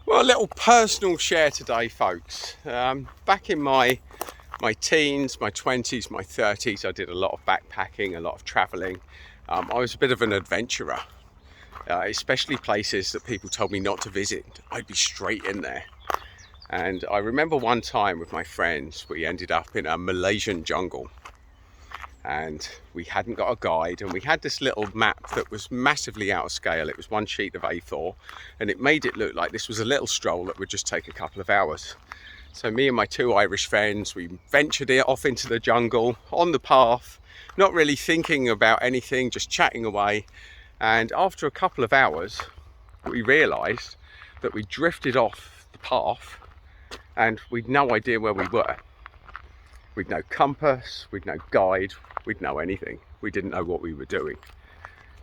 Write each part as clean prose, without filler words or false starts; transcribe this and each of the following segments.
Well, a little personal share today, folks. Back in my teens, my 20s, my 30s, I did a lot of backpacking, a lot of traveling. I was a bit of an adventurer, especially places that people told me not to visit. I'd be straight in there. And I remember one time with my friends, we ended up in a Malaysian jungle. And we hadn't got a guide, and we had this little map that was massively out of scale. It was one sheet of A4, and it made it look like this was a little stroll that would just take a couple of hours. So me and my two Irish friends, we ventured it off into the jungle on the path, not really thinking about anything, just chatting away. And after a couple of hours, we realized that we drifted off the path and we'd no idea where we were. We'd no compass, we'd no guide, we'd know anything. We didn't know what we were doing.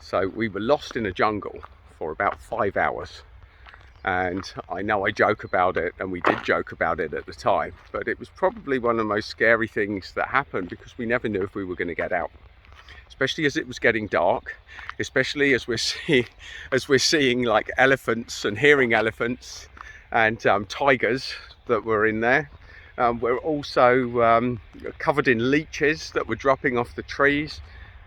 So we were lost in a jungle for about 5 hours. And I know I joke about it, and we did joke about it at the time, but it was probably one of the most scary things that happened because we never knew if we were going to get out. Especially as it was getting dark, especially as we're seeing like elephants and hearing elephants and tigers that were in there. We're also covered in leeches that were dropping off the trees,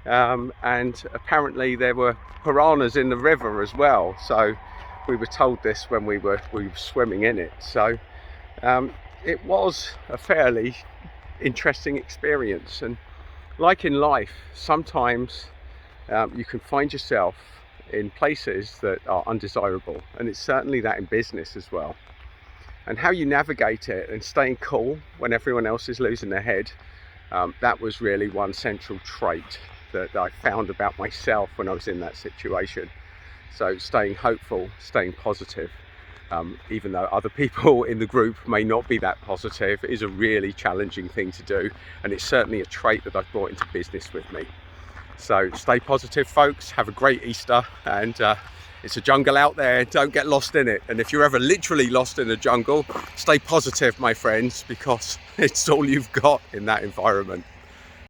and apparently there were piranhas in the river as well. So we were told this when we were swimming in it. So it was a fairly interesting experience. And like in life, sometimes you can find yourself in places that are undesirable, and it's certainly that in business as well. And how you navigate it and staying cool when everyone else is losing their head, that was really one central trait that I found about myself when I was in that situation. So staying hopeful, staying positive, even though other people in the group may not be that positive, is a really challenging thing to do. And it's certainly a trait that I've brought into business with me. So stay positive, folks. Have a great Easter, and it's a jungle out there. Don't get lost in it. And if you're ever literally lost in a jungle, stay positive, my friends, because it's all you've got in that environment.